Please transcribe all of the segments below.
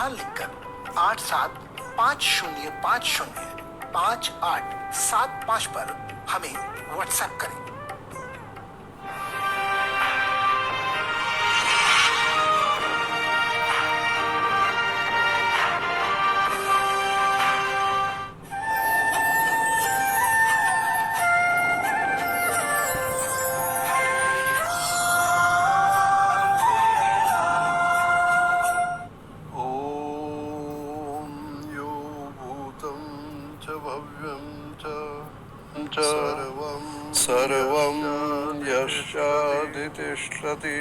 हाँ लिखकर 8750505875 पर हमें व्हाट्सएप करें। सर्वं यश्चादितिष्ठति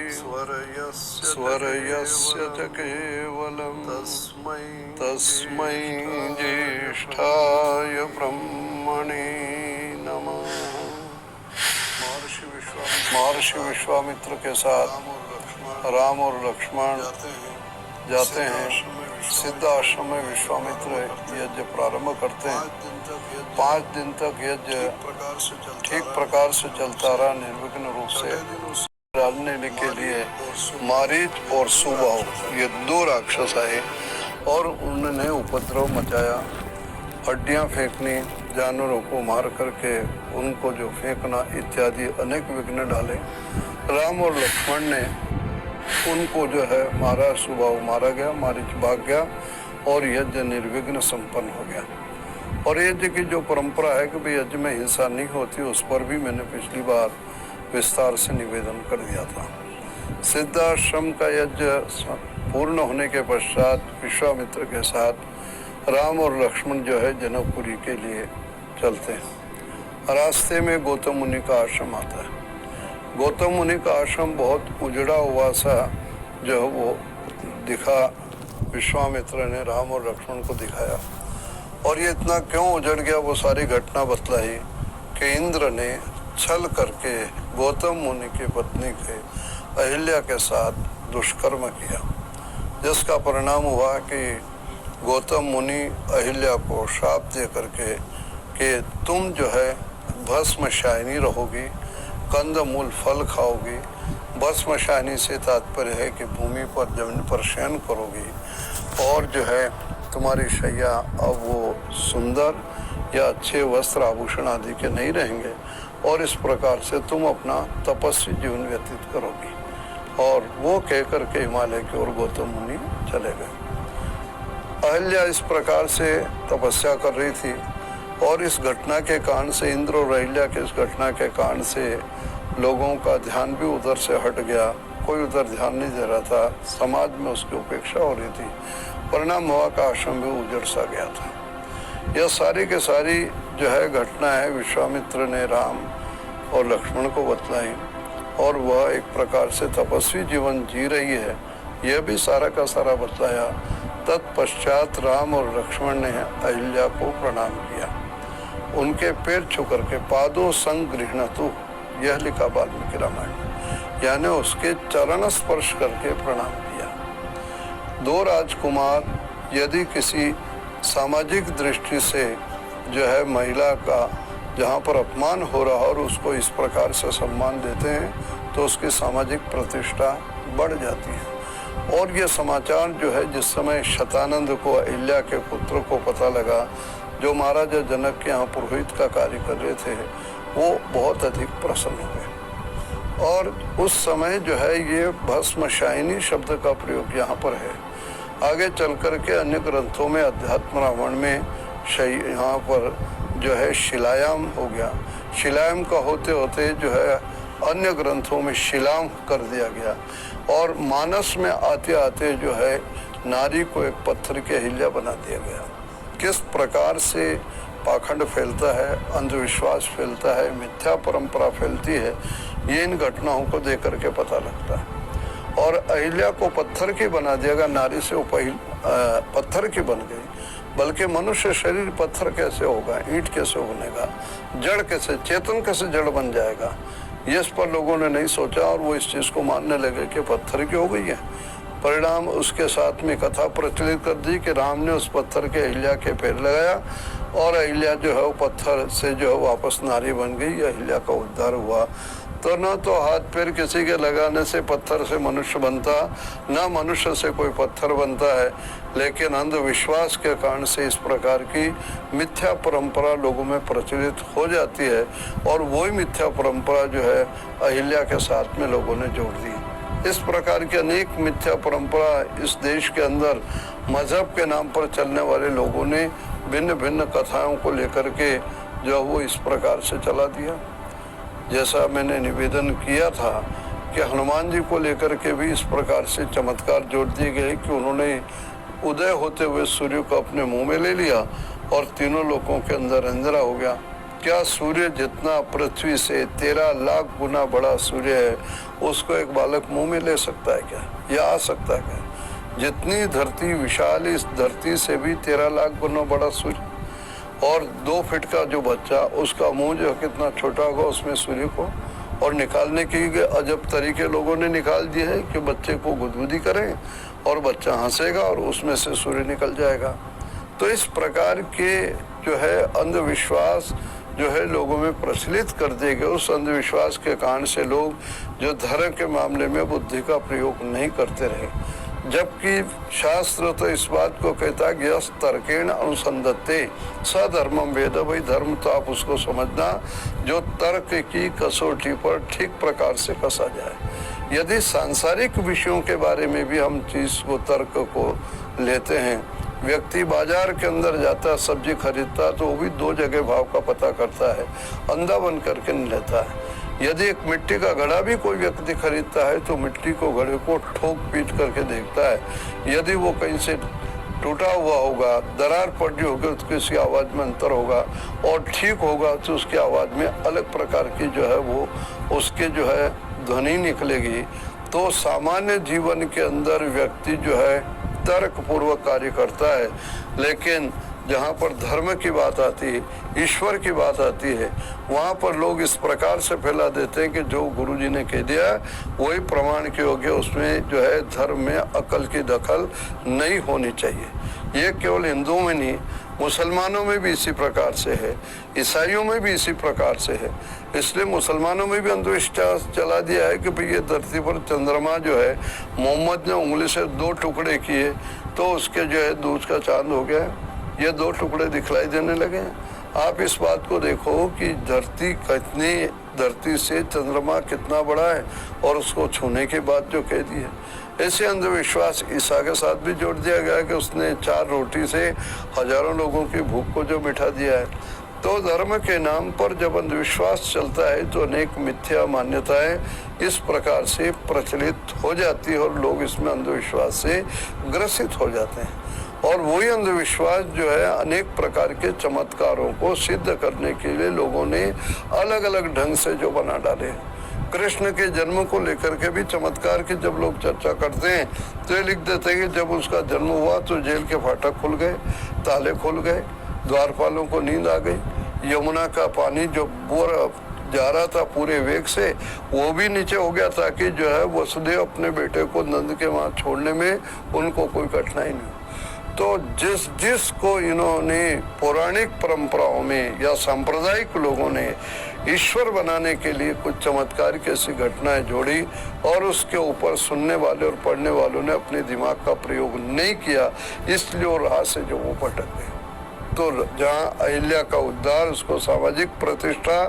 स्वरयस्य च केवलं तस्मै ज्येष्ठाय ब्रह्मणे नमः। महर्षि विश्वामित्र के साथ राम और लक्ष्मण जाते हैं। सिद्ध आश्रम में विश्वामित्र यज्ञ प्रारंभ करते हैं। 5 दिन तक यज्ञ ठीक प्रकार से चलता रहा, निर्विघ्न रूप से। डालने के लिए मारीच और सुबाहु ये 2 राक्षस आए और उन्होंने उपद्रव मचाया। हड्डियां फेंकनी, जानवरों को मार करके उनको जो फेंकना इत्यादि अनेक विघ्न डाले। राम और लक्ष्मण ने उनको जो है मारा, सुबाहु मारा गया, मारीच भाग गया और यज्ञ निर्विघ्न संपन्न हो गया। और यज्ञ की जो परंपरा है कि भाई यज्ञ में हिंसा नहीं होती, उस पर भी मैंने पिछली बार विस्तार से निवेदन कर दिया था। सिद्धाश्रम का यज्ञ पूर्ण होने के पश्चात विश्वामित्र के साथ राम और लक्ष्मण जो है जनकपुरी के लिए चलते हैं। रास्ते में गौतम मुनि का आश्रम आता है। गौतम मुनि का आश्रम बहुत उजड़ा हुआ सा जो वो दिखा, विश्वामित्र ने राम और लक्ष्मण को दिखाया। और ये इतना क्यों उजड़ गया वो सारी घटना बतलाई कि इंद्र ने छल करके गौतम मुनि की पत्नी के अहिल्या के साथ दुष्कर्म किया, जिसका परिणाम हुआ कि गौतम मुनि अहिल्या को शाप दे करके कि तुम जो है भस्मशायनी रहोगी, कंदमूल फल खाओगी। भस्मशायनी से तात्पर्य है कि भूमि पर जमीन पर शयन करोगी और जो है तुम्हारी शैया अब वो सुंदर या अच्छे वस्त्र आभूषण आदि के नहीं रहेंगे और इस प्रकार से तुम अपना तपस्वी जीवन व्यतीत करोगी। और वो कह करके हिमालय की ओर गौतम मुनि चले गए। अहिल्या इस प्रकार से तपस्या कर रही थी और इस घटना के कारण से, इंद्र और अहिल्या के इस घटना के कारण से लोगों का ध्यान भी उधर से हट गया। कोई उधर ध्यान नहीं दे रहा था, समाज में उसकी उपेक्षा हो रही थी। परिणाम हुआ का आश्रम भी उजड़ सा गया था। यह सारी के सारी जो है घटना है विश्वामित्र ने राम और लक्ष्मण को बतलाई और वह एक प्रकार से तपस्वी जीवन जी रही है, यह भी सारा का सारा बतलाया। तत्पश्चात राम और लक्ष्मण ने अहिल्या को प्रणाम किया, उनके पैर छू करके पादों संग गृह्णतु, यह लिखा वाल्मीकि रामायण, यानी उसके चरण स्पर्श करके प्रणाम किया। 2 राजकुमार यदि किसी सामाजिक दृष्टि से जो है महिला का जहाँ पर अपमान हो रहा और उसको इस प्रकार से सम्मान देते हैं तो उसकी सामाजिक प्रतिष्ठा बढ़ जाती है। और ये समाचार जो है जिस समय शतानंद को, अहिल्या के पुत्र को पता लगा, जो महाराजा जनक के यहाँ पुरोहित का कार्य कर रहे थे, वो बहुत अधिक प्रसन्न हुए। और उस समय जो है ये भस्मशायनी शब्द का प्रयोग यहाँ पर है। आगे चल कर के अन्य ग्रंथों में अध्यात्म रामायण में यहाँ पर जो है शिलायाम हो गया। शिलायाम का होते होते जो है अन्य ग्रंथों में शिलाम कर दिया गया और मानस में आते आते जो है नारी को एक पत्थर की अहिल्या बना दिया गया। किस प्रकार से पाखंड फैलता है, अंधविश्वास फैलता है, मिथ्या परंपरा फैलती है, ये इन घटनाओं को देख करके पता लगता है। और अहिल्या को पत्थर की बना दिया गया, नारी से वो पत्थर की बन गई। बल्कि मनुष्य शरीर पत्थर कैसे होगा, ईंट कैसे बनेगा, जड़ कैसे, चेतन कैसे जड़ बन जाएगा, ये इस पर लोगों ने नहीं सोचा और वो इस चीज़ को मानने लगे कि पत्थर की हो गई है। परिणाम उसके साथ में कथा प्रचलित कर दी कि राम ने उस पत्थर के अहिल्या के पैर लगाया और अहिल्या जो है वो पत्थर से जो है वापस नारी बन गई, अहिल्या का उद्धार हुआ। तो न तो हाथ पैर किसी के लगाने से पत्थर से मनुष्य बनता, न मनुष्य से कोई पत्थर बनता है, लेकिन अंधविश्वास के कारण से इस प्रकार की मिथ्या परंपरा लोगों में प्रचलित हो जाती है और वही मिथ्या परंपरा जो है अहिल्या के साथ में लोगों ने जोड़ दी। इस प्रकार की अनेक मिथ्या परंपरा इस देश के अंदर मजहब के नाम पर चलने वाले लोगों ने भिन्न भिन्न कथाओं को लेकर के जो वो इस प्रकार से चला दिया। जैसा मैंने निवेदन किया था कि हनुमान जी को लेकर के भी इस प्रकार से चमत्कार जोड़ दिए गए कि उन्होंने उदय होते हुए सूर्य को अपने मुंह में ले लिया और तीनों लोगों के अंदर अंधेरा हो गया। क्या सूर्य जितना पृथ्वी से 13 लाख गुना बड़ा सूर्य है, उसको एक बालक मुंह में ले सकता है क्या, या आ सकता है क्या? जितनी धरती विशाल, इस धरती से भी 13 लाख गुना बड़ा सूर्य, और 2 फीट का जो बच्चा, उसका मुंह जो कितना छोटा होगा उसमें सूर्य को, और निकालने की अजब तरीके लोगों ने निकाल दिए हैं कि बच्चे को गुदगुदी करें और बच्चा हंसेगा और उसमें से सूर्य निकल जाएगा। तो इस प्रकार के जो है अंधविश्वास जो है लोगों में प्रचलित कर दिए गए। उस अंधविश्वास के कारण से लोग जो धर्म के मामले में बुद्धि का प्रयोग नहीं करते रहे, जबकि शास्त्र तो इस बात को कहता है कि यस तर्केण अनुसंधत्ते सधर्मम वेद। भाई धर्म तो आप उसको समझना जो तर्क की कसौटी पर ठीक प्रकार से कसा जाए। यदि सांसारिक विषयों के बारे में भी हम चीज को तर्क को लेते हैं, व्यक्ति बाजार के अंदर जाता है सब्जी खरीदता तो वो भी 2 जगह भाव का पता करता है, अंधा बन करके नहीं लेता है। यदि एक मिट्टी का घड़ा भी कोई व्यक्ति खरीदता है तो मिट्टी को घड़े को ठोक पीट करके देखता है। यदि वो कहीं से टूटा हुआ होगा, दरार पड़ी होगी तो किसी आवाज में अंतर होगा, और ठीक होगा तो उसकी आवाज में अलग प्रकार की जो है वो उसके जो है ध्वनि निकलेगी। तो सामान्य जीवन के अंदर व्यक्ति जो है तर्क पूर्वक कार्य करता है, लेकिन जहाँ पर धर्म की बात आती है, ईश्वर की बात आती है, वहाँ पर लोग इस प्रकार से फैला देते हैं कि जो गुरु जी ने कह दिया वही प्रमाण के योग्य, उसमें जो है धर्म में अकल की दखल नहीं होनी चाहिए। ये केवल हिंदुओं में नहीं, मुसलमानों में भी इसी प्रकार से है, ईसाइयों में भी इसी प्रकार से है। इसलिए मुसलमानों में भी अंधविश्वास चला दिया है कि भाई ये धरती पर चंद्रमा जो है मोहम्मद ने उंगली से 2 टुकड़े किए तो उसके जो है दूज का चांद हो गया। ये 2 टुकड़े दिखलाई देने लगे हैं। आप इस बात को देखो कि धरती से चंद्रमा कितना बड़ा है और उसको छूने की बात जो कह दी है। ऐसे अंधविश्वास ईसा के साथ भी जोड़ दिया गया कि उसने 4 रोटी से हजारों लोगों की भूख को जो मिटा दिया है। तो धर्म के नाम पर जब अंधविश्वास चलता है तो अनेक मिथ्या मान्यताएं इस प्रकार से प्रचलित हो जाती है और लोग इसमें अंधविश्वास से ग्रसित हो जाते हैं। और वही अंधविश्वास जो है अनेक प्रकार के चमत्कारों को सिद्ध करने के लिए लोगों ने अलग अलग ढंग से जो बना डाले। कृष्ण के जन्म को लेकर के भी चमत्कार की जब लोग चर्चा करते हैं तो ये लिख देते हैं कि जब उसका जन्म हुआ तो जेल के फाटक खुल गए, ताले खुल गए, द्वारपालों को नींद आ गई, यमुना का पानी जो जा रहा था पूरे वेग से वो भी नीचे हो गया ताकि जो है वसुदेव अपने बेटे को नंद के वहां छोड़ने में उनको कोई कठिनाई नहीं। तो जिसको इन्होंने पौराणिक परंपराओं में या सांप्रदायिक लोगों ने ईश्वर बनाने के लिए कुछ चमत्कार की ऐसी घटनाएं जोड़ी और उसके ऊपर सुनने वाले और पढ़ने वालों ने अपने दिमाग का प्रयोग नहीं किया, इसलिए वो राह से जो वो भटक गए। तो जहाँ अहिल्या का उद्धार, उसको सामाजिक प्रतिष्ठा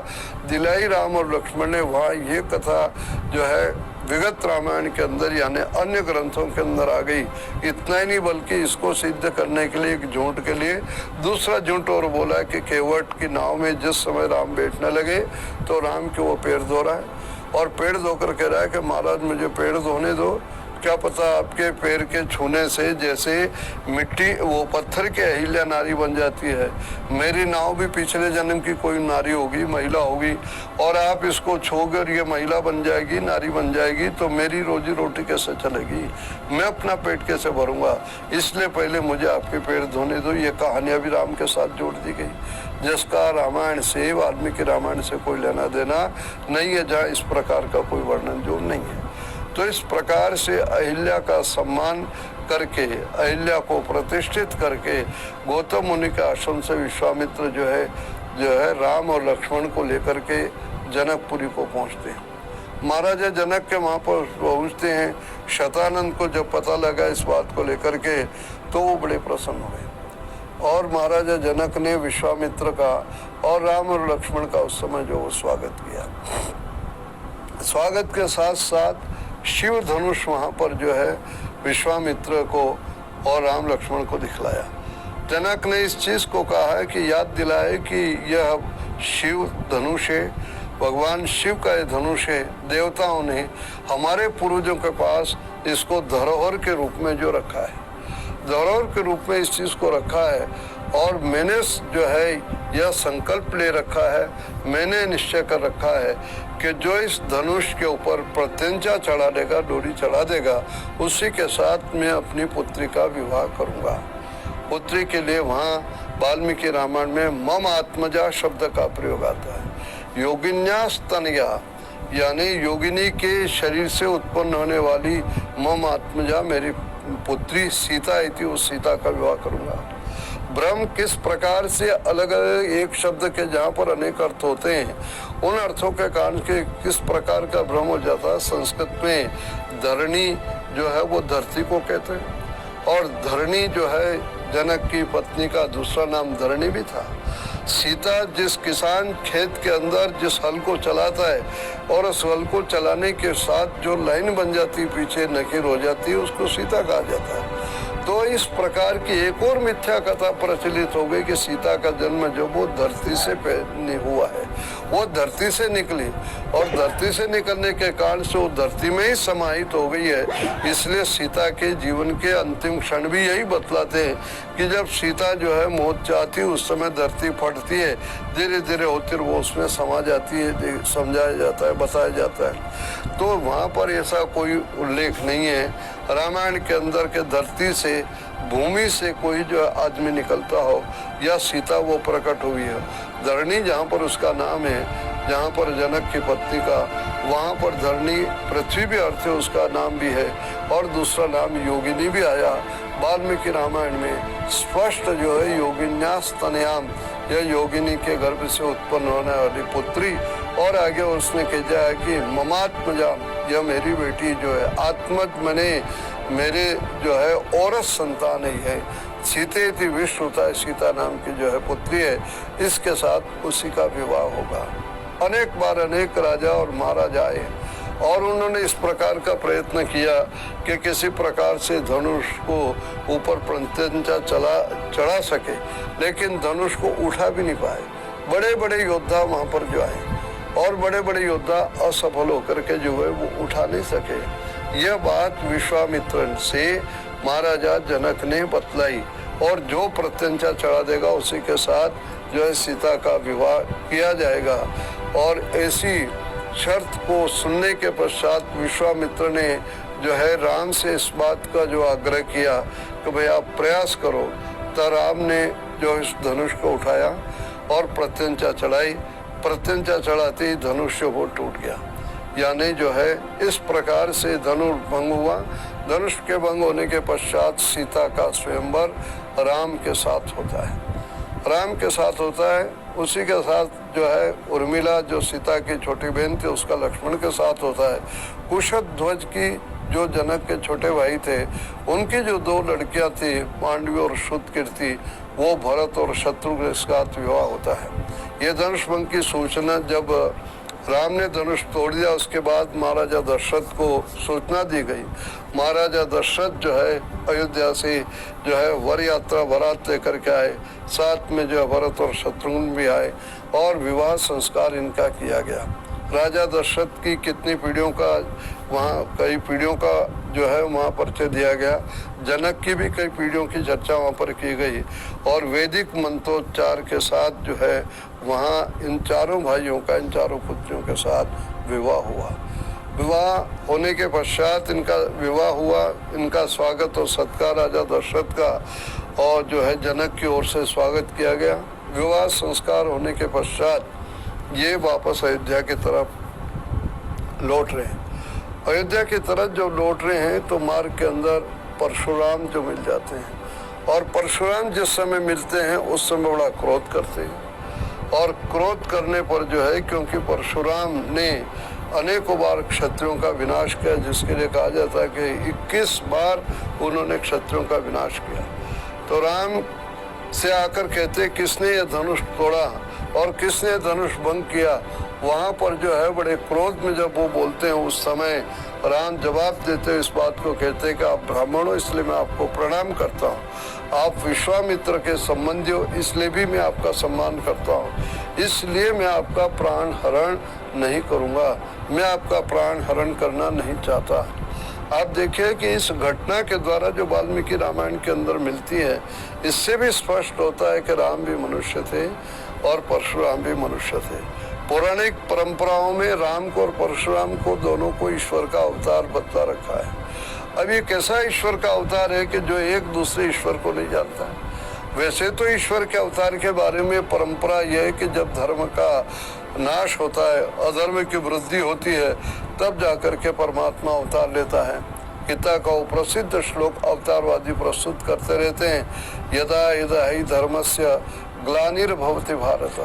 दिलाई राम और लक्ष्मण ने, वहाँ ये कथा जो है विगत रामायण के अंदर यानी अन्य ग्रंथों के अंदर आ गई। इतना ही नहीं बल्कि इसको सिद्ध करने के लिए एक झूठ के लिए दूसरा झूठ और बोला कि केवट की नाव में जिस समय राम बैठने लगे तो राम के वो पैर धो रहा है और पैर धोकर कह रहा है कि महाराज मुझे पैर धोने दो, क्या पता आपके पैर के छूने से जैसे मिट्टी वो पत्थर के अहिल्या नारी बन जाती है, मेरी नाव भी पिछले जन्म की कोई नारी होगी, महिला होगी, और आप इसको छोगे और ये महिला बन जाएगी, नारी बन जाएगी, तो मेरी रोजी रोटी कैसे चलेगी, मैं अपना पेट कैसे भरूंगा, इसलिए पहले मुझे आपके पैर धोने दो। ये कहानियां भी राम के साथ जोड़ दी गई, जिसका रामायण से, वाल्मीकि रामायण से कोई लेना देना नहीं है, जहाँ इस प्रकार का कोई वर्णन जो नहीं है। तो इस प्रकार से अहिल्या का सम्मान करके, अहिल्या को प्रतिष्ठित करके गौतम मुनि के आश्रम से विश्वामित्र जो है राम और लक्ष्मण को लेकर के जनकपुरी को पहुंचते हैं। महाराजा जनक के वहाँ पर पहुँचते हैं। शतानंद को जब पता लगा इस बात को लेकर के तो वो बड़े प्रसन्न हुए और महाराजा जनक ने विश्वामित्र का और राम और लक्ष्मण का उस समय जो स्वागत किया। स्वागत के साथ साथ शिव धनुष वहाँ पर जो है विश्वामित्र को और राम लक्ष्मण को दिखलाया। जनक ने इस चीज को कहा है कि याद दिलाए कि यह शिव धनुष है, भगवान शिव का ये धनुष है। देवताओं ने हमारे पूर्वजों के पास इसको धरोहर के रूप में जो रखा है, धरोहर के रूप में इस चीज को रखा है और मैंने जो है यह संकल्प ले रखा है, मैंने निश्चय कर रखा है कि जो इस धनुष के ऊपर प्रत्यंचा चढ़ा देगा, डोरी चढ़ा देगा, उसी के साथ मैं अपनी पुत्री का विवाह करूंगा। पुत्री के लिए वहाँ वाल्मीकि रामायण में मम आत्मजा शब्द का प्रयोग आता है। योगिन्यास्तनया यानी योगिनी के शरीर से उत्पन्न होने वाली मम आत्मजा मेरी पुत्री सीता थी, उस सीता का विवाह करूंगा। ब्रह्म किस प्रकार से अलग अलग एक शब्द के जहाँ पर अनेक अर्थ होते हैं, उन अर्थों के कारण के किस प्रकार का भ्रम हो जाता है। संस्कृत में धरणी जो है वो धरती को कहते हैं और धरणी जो है जनक की पत्नी का दूसरा नाम धरणी भी था। सीता जिस किसान खेत के अंदर जिस हल को चलाता है और उस हल को चलाने के साथ जो लाइन बन जाती पीछे नकीर हो जाती है, उसको सीता कहा जाता है। तो इस प्रकार की एक और मिथ्या कथा प्रचलित हो गई कि सीता का जन्म जो वो धरती से हुआ है, वो धरती से निकली और धरती से निकलने के कारण से वो धरती में ही समाहित हो गई है। इसलिए सीता के जीवन के अंतिम क्षण भी यही बतलाते हैं कि जब सीता जो है मौत चाहती है उस समय धरती फटती है, धीरे धीरे होती वो उसमें समा जाती है, समझाया जाता है, बताया जाता है। तो वहाँ पर ऐसा कोई उल्लेख नहीं है रामायण के अंदर के धरती से भूमि से कोई जो आदमी निकलता हो या सीता वो प्रकट हुई है। धरणी जहाँ पर उसका नाम है, जहाँ पर जनक की पत्नी का, वहाँ पर धरणी पृथ्वी भी अर्थ है, उसका नाम भी है और दूसरा नाम योगिनी भी आया। वाल्मीकि रामायण में स्पष्ट जो है योगिन्यास तनयाम, यह योगिनी के गर्भ से उत्पन्न होने वाली पुत्री। और आगे उसने कहा है कि ममात्मजा, यह मेरी बेटी जो है, आत्मज मने मेरे जो है औरत संतान ही है। सीते थी विश्व होता है, सीता नाम की जो है पुत्री है, इसके साथ उसी का विवाह होगा। अनेक बार अनेक राजा और महाराजा आए और उन्होंने इस प्रकार का प्रयत्न किया कि किसी प्रकार से धनुष को ऊपर प्रत्यंचा चढ़ा सके, लेकिन धनुष को उठा भी नहीं पाए। बड़े बड़े योद्धा वहाँ पर जो आए और बड़े बड़े योद्धा असफल होकर के जो है वो उठा नहीं सके। यह बात विश्वामित्र से महाराजा जनक ने बतलाई और जो प्रत्यंचा चढ़ा देगा उसी के साथ जो है सीता का विवाह किया जाएगा। और ऐसी शर्त को सुनने के पश्चात विश्वामित्र ने जो है राम से इस बात का जो आग्रह किया कि भाई आप प्रयास करो। तो राम ने जो इस धनुष को उठाया और प्रत्यंचा चढ़ाई। प्रत्यंचा चढ़ाते ही धनुष वो टूट गया, यानी जो है इस प्रकार से धनुष भंग हुआ। धनुष के भंग होने के पश्चात सीता का स्वयंवर राम के साथ होता है। राम के साथ होता है, उसी के साथ जो है उर्मिला जो सीता की छोटी बहन थी उसका लक्ष्मण के साथ होता है। कुशध्वज की जो जनक के छोटे भाई थे उनकी जो दो लड़कियां थी पांडवी और शुद्धकीर्ति, वो भरत और शत्रुघ्न के साथ विवाह होता है। ये धनुष भंग की सूचना जब राम ने धनुष तोड़ दिया उसके बाद महाराजा दशरथ को सूचना दी गई। महाराजा दशरथ जो है अयोध्या से जो है वर यात्रा बारात लेकर के आए, साथ में जो है भरत और शत्रुघ्न भी आए और विवाह संस्कार इनका किया गया। राजा दशरथ की कितनी पीढ़ियों का वहाँ कई पीढ़ियों का जो है वहाँ परिचय दिया गया। जनक की भी कई पीढ़ियों की चर्चा वहाँ पर की गई और वैदिक मंत्रोच्चार के साथ जो है वहाँ इन चारों भाइयों का, इन चारों पुत्रियों के साथ विवाह हुआ। विवाह होने के पश्चात इनका विवाह हुआ, इनका स्वागत और सत्कार राजा दशरथ का और जो है जनक की ओर से स्वागत किया गया। विवाह संस्कार होने के पश्चात ये वापस अयोध्या की तरफ लौट रहे हैं। अयोध्या की तरफ जो लौट रहे हैं तो मार्ग के अंदर परशुराम जो मिल जाते हैं और परशुराम जिस समय मिलते हैं उस समय बड़ा क्रोध करते हैं और क्रोध करने पर जो है, क्योंकि परशुराम ने अनेकों बार क्षत्रियों का विनाश किया, जिसके लिए कहा जाता है कि 21 बार उन्होंने क्षत्रियों का विनाश किया। तो राम से आकर कहते किसने ये धनुष तोड़ा और किसने धनुष भंग किया। वहां पर जो है बड़े क्रोध में जब वो बोलते हैं, उस समय राम जवाब देते इस बात को कहते हैं कि आप ब्राह्मण हो इसलिए मैं आपको प्रणाम करता हूँ, आप विश्वामित्र के संबंधी हो इसलिए भी मैं आपका सम्मान करता हूँ, इसलिए मैं आपका प्राण हरण नहीं करूँगा, मैं आपका प्राण हरण करना नहीं चाहता। आप देखिए कि इस घटना के द्वारा जो वाल्मीकि रामायण के अंदर मिलती है, इससे भी स्पष्ट होता है कि राम भी मनुष्य थे और परशुराम भी मनुष्य थे। पौराणिक परंपराओं में राम को और परशुराम को दोनों को ईश्वर का अवतार बता रखा है। अब ये कैसा ईश्वर का अवतार है कि जो एक दूसरे ईश्वर को नहीं जानता है। वैसे तो ईश्वर के अवतार के बारे में परंपरा यह है कि जब धर्म का नाश होता है, अधर्म की वृद्धि होती है, तब जाकर के परमात्मा अवतार लेता है। गीता का प्रसिद्ध श्लोक अवतारवादी प्रस्तुत करते रहते हैं, यदा यदा ही धर्मस्य ग्लानिर्भवति भारत,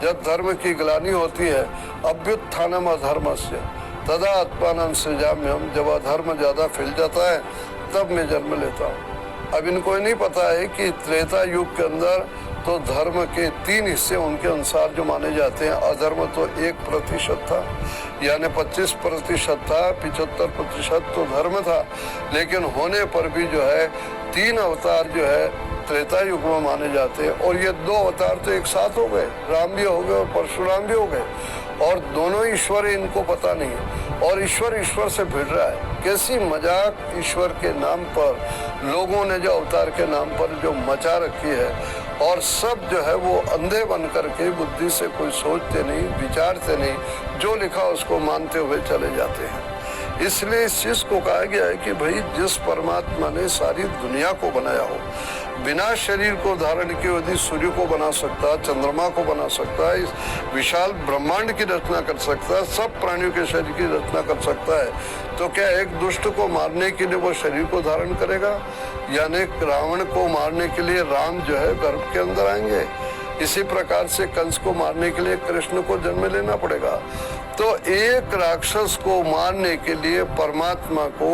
जब धर्म की ग्लानि होती है, अभ्युत्थानम अधर्मस्य तदा आत्मानं सृजाम्यहम्, जब अधर्म ज्यादा फैल जाता है तब मैं जन्म लेता हूँ। अब इनको नहीं पता है कि त्रेता युग के अंदर तो धर्म के 3 हिस्से उनके अनुसार जो माने जाते हैं। अधर्म तो 1% था, यानी 25% था, 75% तो धर्म था, लेकिन होने पर भी जो है 3 अवतार जो है त्रेता युग में माने जाते हैं। और ये 2 अवतार तो एक साथ हो गए, राम भी हो गए और परशुराम भी हो गए, और दोनों ईश्वर इनको पता नहीं है, और ईश्वर से भिड़ रहा है। कैसी मजाक ईश्वर के नाम पर लोगों ने जो अवतार के नाम पर जो मचा रखी है, और सब जो है वो अंधे बन करके बुद्धि से कोई सोचते नहीं, विचारते नहीं, जो लिखा उसको मानते हुए चले जाते हैं। इसलिए इस चीज को कहा गया है कि भाई जिस परमात्मा ने सारी दुनिया को बनाया हो, बिना शरीर को धारण किए यदि सूर्य को बना सकता, चंद्रमा को बना सकता है, इस विशाल ब्रह्मांड की रचना कर सकता है, सब प्राणियों के शरीर की रचना कर सकता है, तो क्या एक दुष्ट को मारने के लिए वो शरीर को धारण करेगा? यानी रावण को मारने के लिए राम जो है गर्भ के अंदर आएंगे। इसी प्रकार से कंस को मारने के लिए कृष्ण को जन्म लेना पड़ेगा। तो एक राक्षस को मारने के लिए परमात्मा को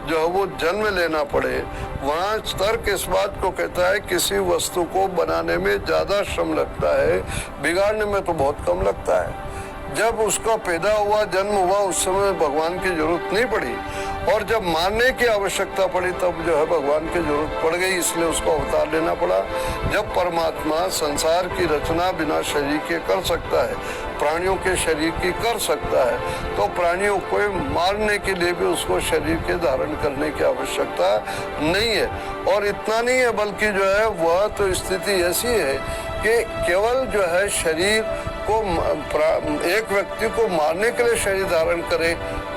जो है वो जन्म लेना पड़े, वहाँ तर्क इस बात को कहता है किसी वस्तु को बनाने में ज्यादा श्रम लगता है, बिगाड़ने में तो बहुत कम लगता है। जब उसका पैदा हुआ, जन्म हुआ, उस समय भगवान की जरूरत नहीं पड़ी, और जब मारने की आवश्यकता पड़ी तब जो है भगवान की जरूरत पड़ गई, इसलिए उसको अवतार लेना पड़ा। जब परमात्मा संसार की रचना बिना शरीर के कर सकता है, प्राणियों के शरीर की कर सकता है, तो प्राणियों को मारने के लिए भी उसको शरीर के धारण करने की आवश्यकता नहीं है। और इतना नहीं है, बल्कि जो है वह तो स्थिति ऐसी है कि केवल जो है शरीर को एक व्यक्ति को मारने के लिए शरीर धारण करे,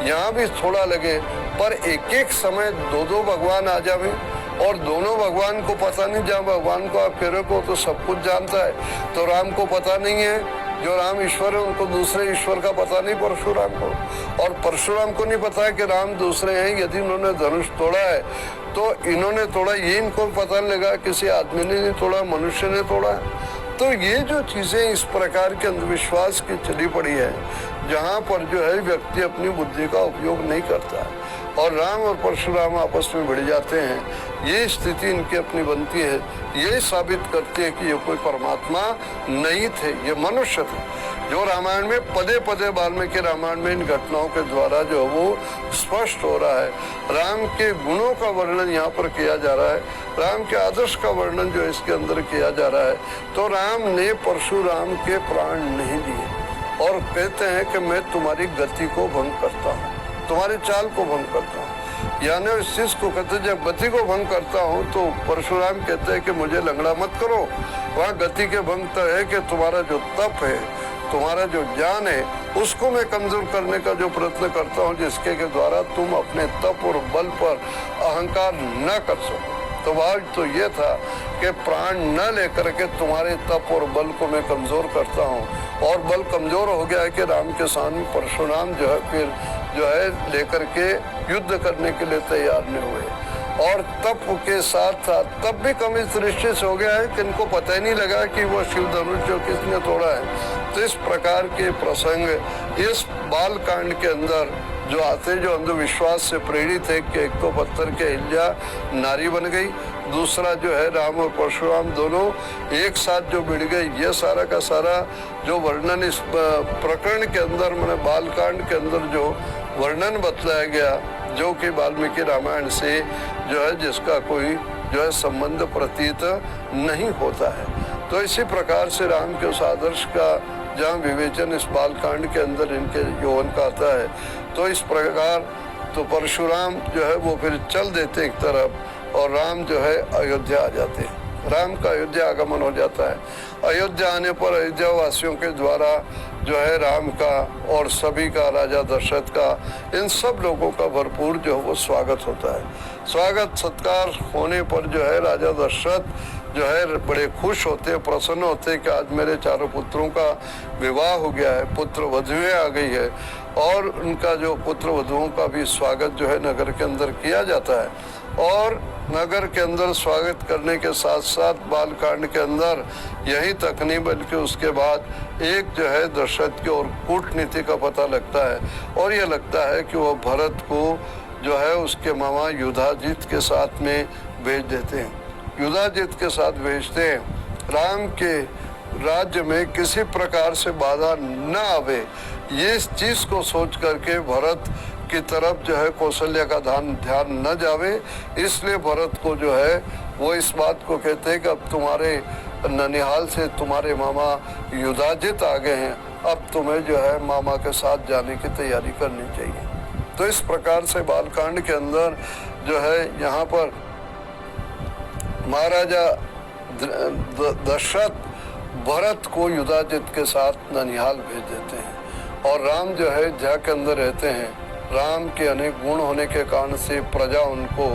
यहाँ भी थोड़ा लगे, पर एक एक समय 2-2 भगवान आ जावे, और दोनों भगवान को पता नहीं। जहाँ भगवान को आप कह रहे हो तो सब कुछ जानता है, तो राम को पता नहीं है, जो राम ईश्वर है उनको दूसरे ईश्वर का पता नहीं परशुराम को, और परशुराम को नहीं पता है कि राम दूसरे हैं। यदि उन्होंने धनुष तोड़ा है तो इन्होंने तोड़ा, ये इनको पता नहीं लगा, किसी आदमी ने नहीं तोड़ा, मनुष्य ने तोड़ा। तो ये जो चीजें इस प्रकार के अंधविश्वास की चली पड़ी है, जहाँ पर जो है व्यक्ति अपनी बुद्धि का उपयोग नहीं करता है, और राम और परशुराम आपस में भिड़ जाते हैं, ये स्थिति इनकी अपनी बनती है। ये साबित करती है कि ये कोई परमात्मा नहीं थे, ये मनुष्य थे। जो रामायण में पदे पदे वाल्मीकि रामायण में इन घटनाओं के द्वारा जो वो स्पष्ट हो रहा है। राम के गुणों का वर्णन यहाँ पर किया जा रहा है, राम के आदर्श का वर्णन जो इसके अंदर किया जा रहा है। तो राम ने परशुराम के प्राण नहीं दिए, और कहते हैं कि मैं तुम्हारी गति को भंग करता हूँ, तुम्हारी चाल को भंग करता हूँ। यानी इस चीज को कहते हैं, जब गति को भंग करता हूँ तो परशुराम कहते हैं कि मुझे लंगड़ा मत करो। वहाँ गति के भंग तो है कि तुम्हारा जो तप है, तुम्हारा जो ज्ञान है, उसको मैं कमजोर करने का जो प्रयत्न करता हूँ, जिसके के द्वारा तुम अपने तप और बल पर अहंकार न कर सको। तो बात तो ये था कि प्राण न लेकर के तुम्हारे तप और बल को मैं कमजोर करता हूँ, और बल कमजोर हो गया है कि राम के सामने परशुराम जो है फिर जो है लेकर के युद्ध करने के लिए तैयार नहीं हुए। और तप के साथ साथ तप भी कम इस दृष्टि से हो गया है कि इनको पता ही नहीं लगा कि वो शिव धनुष जो किसने तोड़ा है। तो इस प्रकार के प्रसंग इस बाल कांड के अंदर जो आते, जो अंधविश्वास से प्रेरित है कि एक तो पत्थर के अहिल्या नारी बन गई, दूसरा जो है राम और परशुराम दोनों एक साथ जो भिड़ गए, ये सारा का सारा जो वर्णन इस प्रकरण के अंदर, मैंने बालकांड के अंदर जो वर्णन बतलाया गया, जो कि वाल्मीकि रामायण से जो है जिसका कोई जो है संबंध प्रतीत नहीं होता है। तो इसी प्रकार से राम के उस आदर्श का जहाँ विवेचन इस बालकांड के अंदर इनके यौवन का आता है, तो इस प्रकार तो परशुराम जो है वो फिर चल देते एक तरफ और राम जो है अयोध्या आ जाते हैं। राम का अयोध्या आगमन हो जाता है। अयोध्या आने पर अयोध्या वासियों के द्वारा जो है राम का और सभी का, राजा दशरथ का, इन सब लोगों का भरपूर जो है वो स्वागत होता है। स्वागत सत्कार होने पर जो है राजा दशरथ जो है बड़े खुश होते, प्रसन्न होते कि आज मेरे चारों पुत्रों का विवाह हो गया है, पुत्र वधुएं आ गई है, और उनका जो पुत्र वधुओं का भी स्वागत जो है नगर के अंदर किया जाता है। और नगर के अंदर स्वागत करने के साथ साथ बालकांड के अंदर यही तक नहीं बल्कि उसके बाद एक जो है दशरथ की और कूटनीति का पता लगता है, और यह लगता है कि वह भरत को जो है उसके मामा युधाजित के साथ में भेज देते हैं। युधाजित के साथ भेजते हैं, राम के राज्य में किसी प्रकार से बाधा न आवे, ये इस चीज को सोच करके भरत की तरफ जो है कौशल्या का ध्यान न जावे, इसलिए भरत को जो है वो इस बात को कहते हैं कि अब तुम्हारे ननिहाल से तुम्हारे मामा युधाजित आ गए हैं, अब तुम्हें जो है मामा के साथ जाने की तैयारी करनी चाहिए। तो इस प्रकार से बालकांड के अंदर जो है यहाँ पर महाराजा दशरथ भरत को युधाजित के साथ ननिहाल भेज देते हैं, और राम जो है जहाँ के अंदर रहते हैं, राम के अनेक गुण होने के कारण से प्रजा उनको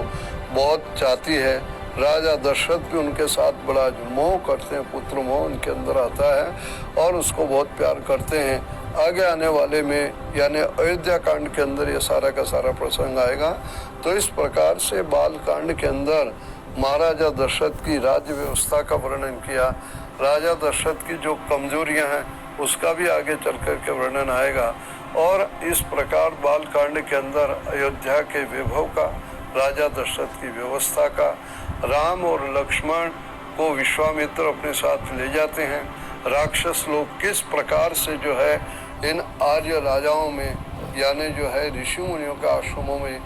बहुत चाहती है। राजा दशरथ भी उनके साथ बड़ा मोह करते हैं, पुत्र मोह उनके अंदर आता है और उसको बहुत प्यार करते हैं। आगे आने वाले में यानी अयोध्या कांड के अंदर ये सारा का सारा प्रसंग आएगा। तो इस प्रकार से बाल कांड के अंदर महाराजा दशरथ की राज्य व्यवस्था का वर्णन किया। राजा दशरथ की जो कमजोरियां हैं उसका भी आगे चल कर के वर्णन आएगा। और इस प्रकार बाल कांड के अंदर अयोध्या के वैभव का, राजा दशरथ की व्यवस्था का, राम और लक्ष्मण को विश्वामित्र अपने साथ ले जाते हैं। राक्षस लोग किस प्रकार से जो है इन आर्य राजाओं में यानी जो है ऋषि मुनियों के आश्रमों में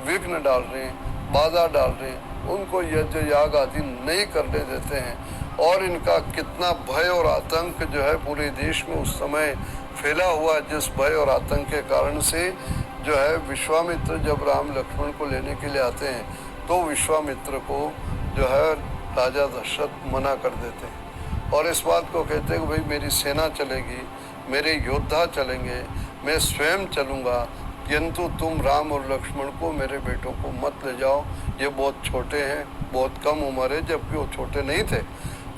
विघ्न डाल रहे हैं, बाधा डाल रहे हैं, उनको यज्ञ याग आदि नहीं करने देते हैं। और इनका कितना भय और आतंक जो है पूरे देश में उस समय फैला हुआ, जिस भय और आतंक के कारण से जो है विश्वामित्र जब राम लक्ष्मण को लेने के लिए आते हैं तो विश्वामित्र को जो है राजा दशरथ मना कर देते हैं और इस बात को कहते हैं कि भाई मेरी सेना चलेगी, मेरे योद्धा चलेंगे, मैं स्वयं चलूँगा, किंतु तुम राम और लक्ष्मण को, मेरे बेटों को मत ले जाओ, ये बहुत छोटे हैं, बहुत कम उम्र है। जबकि वो छोटे नहीं थे,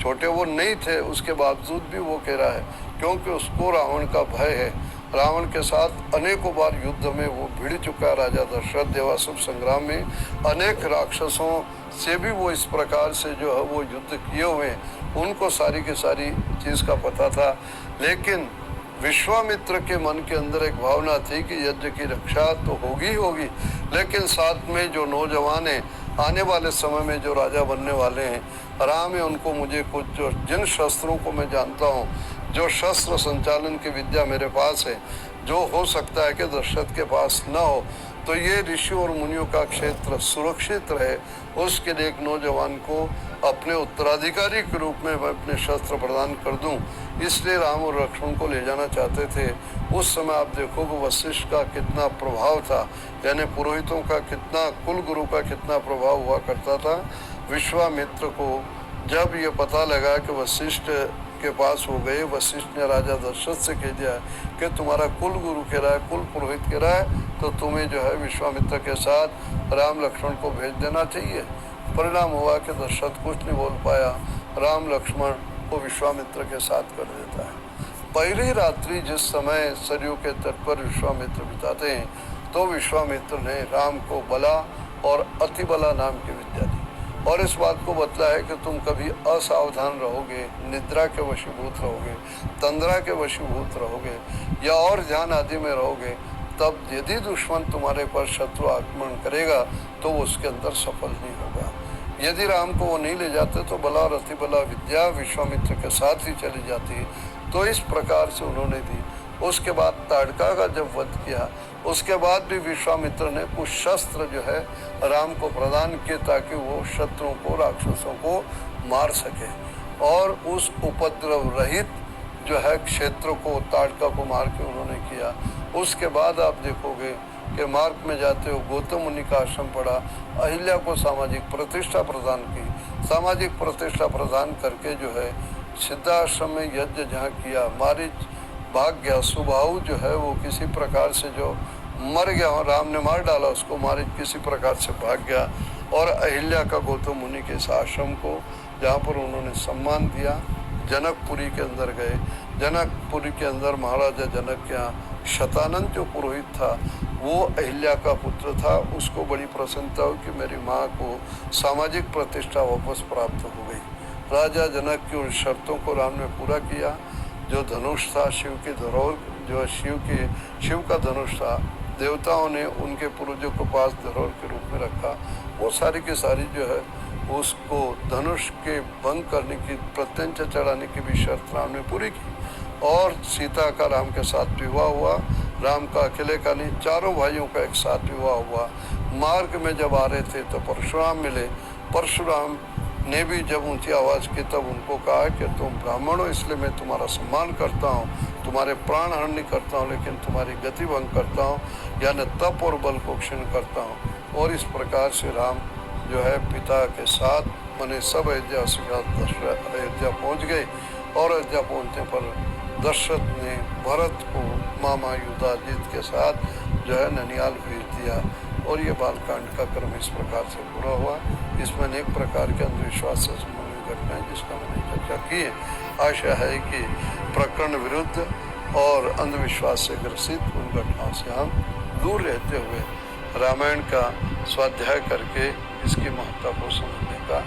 छोटे वो नहीं थे, उसके बावजूद भी वो कह रहा है क्योंकि उसको रावण का भय है। रावण के साथ अनेकों बार युद्ध में वो भिड़ चुका है। राजा दशरथ देवासुर संग्राम में अनेक राक्षसों से भी वो इस प्रकार से जो है वो युद्ध किए हुए हैं, उनको सारी की सारी चीज़ का पता था। लेकिन विश्वामित्र के मन के अंदर एक भावना थी कि यज्ञ की रक्षा तो होगी ही होगी, लेकिन साथ में जो नौजवान हैं, आने वाले समय में जो राजा बनने वाले हैं, राम है, उनको मुझे कुछ जो जिन शस्त्रों को मैं जानता हूँ, जो शस्त्र संचालन की विद्या मेरे पास है, जो हो सकता है कि दशरथ के पास न हो, तो ये ऋषि और मुनियों का क्षेत्र सुरक्षित रहे, उसके लिए एक नौजवान को अपने उत्तराधिकारी के रूप में मैं अपने शस्त्र प्रदान कर दूं। इसलिए राम और लक्ष्मण को ले जाना चाहते थे। उस समय आप देखो कि वशिष्ठ का कितना प्रभाव था, यानी पुरोहितों का कितना, कुल गुरु का कितना प्रभाव हुआ करता था। विश्वामित्र को जब ये पता लगा कि वशिष्ठ के पास हो गए, वशिष्ठ ने राजा दशरथ से कह दिया कि तुम्हारा कुल गुरु कह रहा है, कुल पुरोहित कह रहा है, तो तुम्हें जो है विश्वामित्र के साथ राम लक्ष्मण को भेज देना चाहिए। परिणाम हुआ कि दशरथ कुछ नहीं बोल पाया, राम लक्ष्मण को विश्वामित्र के साथ कर देता है। पहली रात्रि जिस समय सरयू के तट पर विश्वामित्र बिताते हैं, तो विश्वामित्र ने राम को बला और अतिबला नाम की विद्या दी। और इस बात को बतला है कि तुम कभी असावधान रहोगे, निद्रा के वशीभूत रहोगे, तंद्रा के वशीभूत रहोगे या और ध्यान आदि में रहोगे, तब यदि दुश्मन तुम्हारे पर शत्रु आक्रमण करेगा तो वो उसके अंदर सफल नहीं होगा। यदि राम को वो नहीं ले जाते तो बला और अतिबला विद्या विश्वामित्र के साथ ही चली जाती। तो इस प्रकार से उन्होंने दी। उसके बाद ताड़का का जब वध किया, उसके बाद भी विश्वामित्र ने कुछ शस्त्र जो है राम को प्रदान किए ताकि वो शत्रुओं को, राक्षसों को मार सके। और उस उपद्रव रहित जो है क्षेत्र को, ताड़का को मार के उन्होंने किया। उसके बाद आप देखोगे कि मार्ग में जाते हो गौतम मुनि का आश्रम पड़ा, अहिल्या को सामाजिक प्रतिष्ठा प्रदान की। सामाजिक प्रतिष्ठा प्रदान करके जो है सिद्धाश्रम में यज्ञ जहाँ किया, मारीच भाग गया, सुबाहु जो है वो किसी प्रकार से जो मर गया, राम ने मार डाला उसको, मारीच किसी प्रकार से भाग गया। और अहिल्या का गौतम मुनि के इस आश्रम को जहाँ पर उन्होंने सम्मान दिया, जनकपुरी के अंदर गए। जनकपुरी के अंदर महाराजा जनक के यहाँ शतानंद जो पुरोहित था वो अहिल्या का पुत्र था। उसको बड़ी प्रसन्नता हुई कि मेरी माँ को सामाजिक प्रतिष्ठा वापस प्राप्त हो गई। राजा जनक की उन शर्तों को राम ने पूरा किया। जो धनुष था शिव की धरोहर, जो शिव का धनुष था, देवताओं ने उनके पूर्वजों को पास धरोहर के रूप में रखा। वो सारी की सारी जो है उसको धनुष के भंग करने की, प्रत्यंचा चढ़ाने की भी शर्त राम ने पूरी की। और सीता का राम के साथ विवाह हुआ। राम का अकेले का नहीं, चारों भाइयों का एक साथ विवाह हुआ। मार्ग में जब आ रहे थे तो परशुराम मिले। परशुराम ने भी जब ऊंची आवाज़ की तब उनको कहा कि तुम ब्राह्मण हो इसलिए मैं तुम्हारा सम्मान करता हूँ, तुम्हारे प्राण हरण नहीं करता हूँ, लेकिन तुम्हारी गति भंग करता हूँ, यानी तप और बल को क्षीण करता हूँ। और इस प्रकार से राम जो है पिता के साथ मैंने सब अयोध्या अयोध्या पहुँच गए। और अयोध्या पहुँचने पर दशरथ ने भरत को मामा युधाजित के साथ जो है ननिहाल भेज दिया। और ये बालकांड का क्रम इस प्रकार से पूरा हुआ। इसमें अनेक प्रकार के अंधविश्वास से संबंधित घटनाएं जिसका मैंने चर्चा की है। आशा है कि प्रकरण विरुद्ध और अंधविश्वास से ग्रसित उन घटनाओं से हम दूर रहते हुए रामायण का स्वाध्याय करके इसकी महत्ता को समझने का